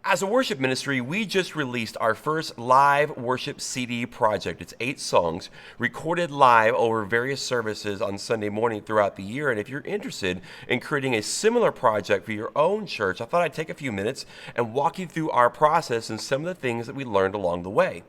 As a worship ministry, we just released our first live worship CD project. It's 8 songs recorded live over various services on Sunday morning throughout the year. And if you're interested in creating a similar project for your own church, I thought I'd take a few minutes and walk you through our process and some of the things that we learned along the way.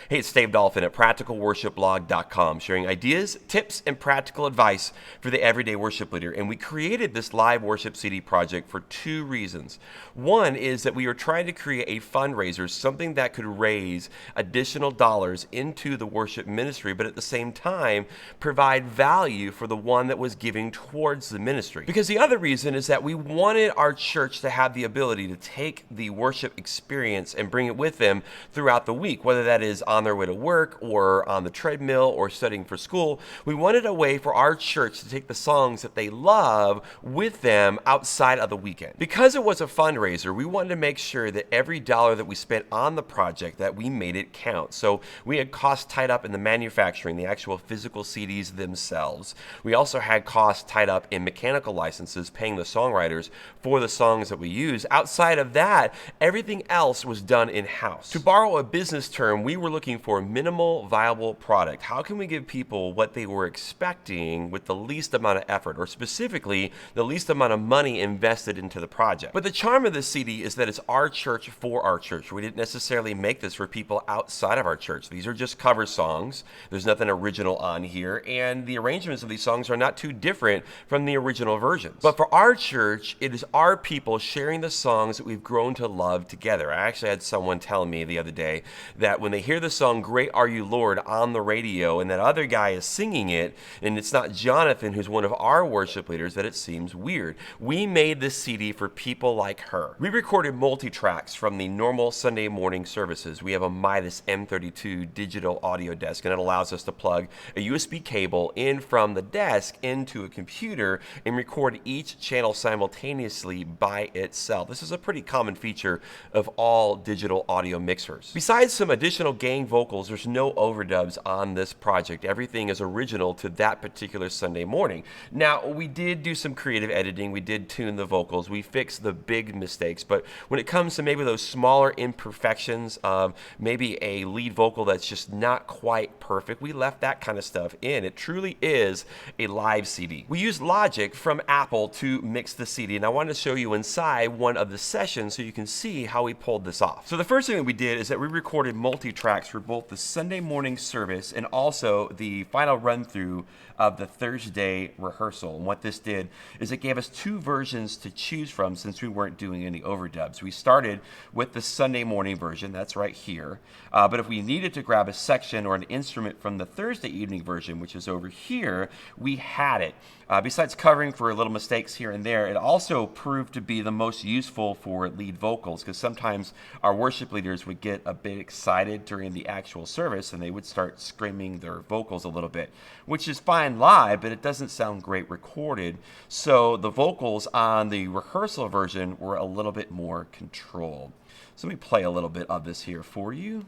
Hey, it's Dave Dolphin at practicalworshipblog.com, sharing ideas, tips, and practical advice for the everyday worship leader. And we created this live worship CD project for 2 reasons. One is that we were trying to create a fundraiser, something that could raise additional dollars into the worship ministry, but at the same time provide value for the one that was giving towards the ministry. Because the other reason is that we wanted our church to have the ability to take the worship experience and bring it with them throughout the week, whether that is on their way to work or on the treadmill or studying for school. We wanted a way for our church to take the songs that they love with them outside of the weekend. Because it was a fundraiser, we wanted to make sure that every dollar that we spent on the project, that we made it count. So we had costs tied up in the manufacturing, the actual physical CDs themselves. We also had costs tied up in mechanical licenses, paying the songwriters for the songs that we use. Outside of that, everything else was done in-house. To borrow a business term, we were looking for a minimal viable product. How can we give people what they were expecting with the least amount of effort, or specifically the least amount of money invested into the project? But the charm of this CD is that it's our church for our church. We didn't necessarily make this for people outside of our church. These are just cover songs. There's nothing original on here, and the arrangements of these songs are not too different from the original versions. But for our church, it is our people sharing the songs that we've grown to love together. I actually had someone tell me the other day that when they hear the song "Great Are You, Lord" on the radio and that other guy is singing it and it's not Jonathan, who's one of our worship leaders, that it seems weird. We made this CD for people like her. We recorded multi-tracks from the normal Sunday morning services. We have a Midas M32 digital audio desk, and it allows us to plug a USB cable in from the desk into a computer and record each channel simultaneously by itself. This is a pretty common feature of all digital audio mixers. Besides some additional gang vocals, there's no overdubs on this project. Everything is original to that particular Sunday morning. Now, we did do some creative editing. We did tune the vocals. We fixed the big mistakes. But when it comes to maybe those smaller imperfections of maybe a lead vocal that's just not quite perfect, we left that kind of stuff in. It truly is a live CD. We used Logic from Apple to mix the CD, and I wanted to show you inside one of the sessions so you can see how we pulled this off. So the first thing that we did is that we recorded multi-tracks for both the Sunday morning service and also the final run-through of the Thursday rehearsal. And what this did is it gave us 2 versions to choose from since we weren't doing any overdubs. We started with the Sunday morning version, that's right here. But if we needed to grab a section or an instrument from the Thursday evening version, which is over here, we had it. Besides covering for little mistakes here and there, it also proved to be the most useful for lead vocals, because sometimes our worship leaders would get a bit excited during the actual service and they would start screaming their vocals a little bit, which is fine live, but it doesn't sound great recorded. So the vocals on the rehearsal version were a little bit more controlled. So let me play a little bit of this here for you.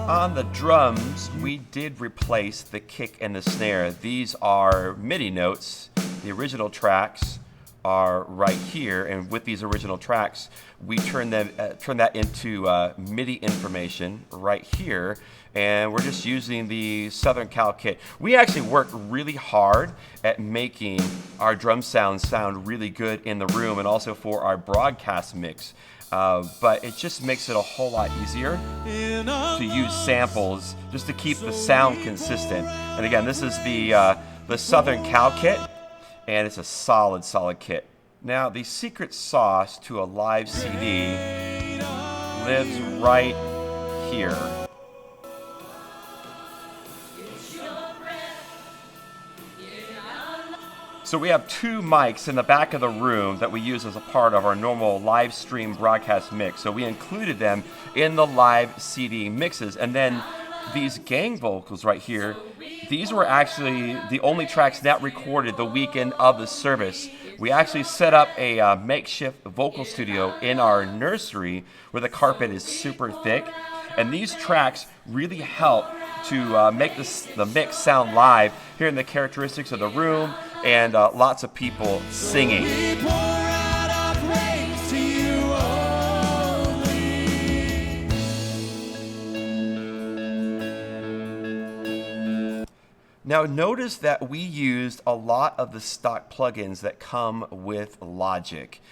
On the drums, we did replace the kick and the snare. These are MIDI notes. The original tracks are right here, and with these original tracks, we turn that into MIDI information right here, and we're just using the Southern Cal kit. We actually worked really hard at making our drum sounds sound really good in the room and also for our broadcast mix. But it just makes it a whole lot easier to use samples just to keep the sound consistent. And again, this is the Southern Cal kit, and it's a solid kit. Now, the secret sauce to a live CD lives right here. So we have 2 mics in the back of the room that we use as a part of our normal live stream broadcast mix. So we included them in the live CD mixes. And then these gang vocals right here, these were actually the only tracks that recorded the weekend of the service. We actually set up a makeshift vocal studio in our nursery where the carpet is super thick. And these tracks really help to make the mix sound live, hearing the characteristics of the room and lots of people singing. Now notice that we used a lot of the stock plugins that come with Logic.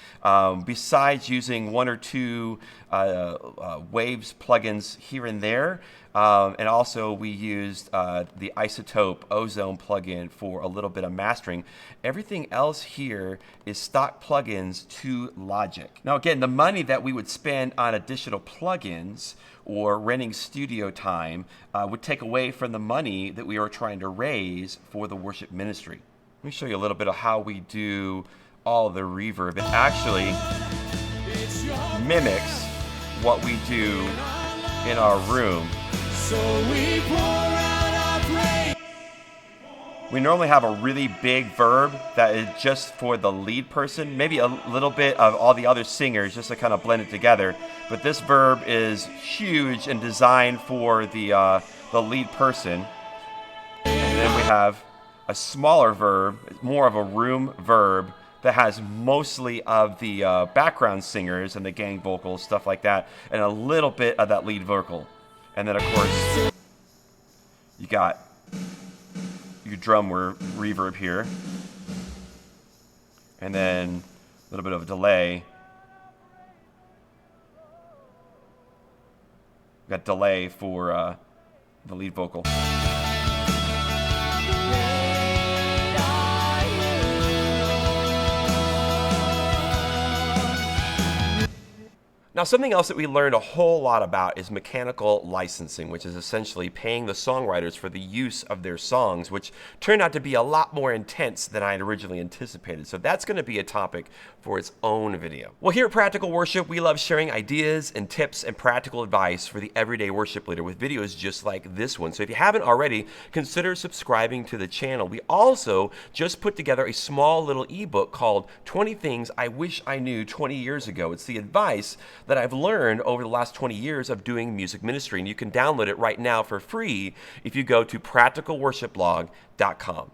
Besides using one or two Waves plugins here and there, and also we used the Isotope Ozone plugin for a little bit of mastering. Everything else here is stock plugins to Logic. Now again, the money that we would spend on additional plugins or renting studio time would take away from the money that we are trying to raise for the worship ministry. Let me show you a little bit of how we do all the reverb. It actually mimics what we do in our room. So we pour out our praise. We normally have a really big verb that is just for the lead person, maybe a little bit of all the other singers just to kind of blend it together. But this verb is huge and designed for the lead person. And then we have a smaller verb, more of a room verb that has mostly of the background singers and the gang vocals, stuff like that, and a little bit of that lead vocal. And then of course, you got your drum reverb here, and then a little bit of a delay. We got delay for the lead vocal. Now, something else that we learned a whole lot about is mechanical licensing, which is essentially paying the songwriters for the use of their songs, which turned out to be a lot more intense than I had originally anticipated. So that's going to be a topic for its own video. Well, here at Practical Worship, we love sharing ideas and tips and practical advice for the everyday worship leader with videos just like this one. So if you haven't already, consider subscribing to the channel. We also just put together a small little ebook called 20 Things I Wish I Knew 20 Years Ago. It's the advice that I've learned over the last 20 years of doing music ministry, and you can download it right now for free if you go to practicalworshipblog.com.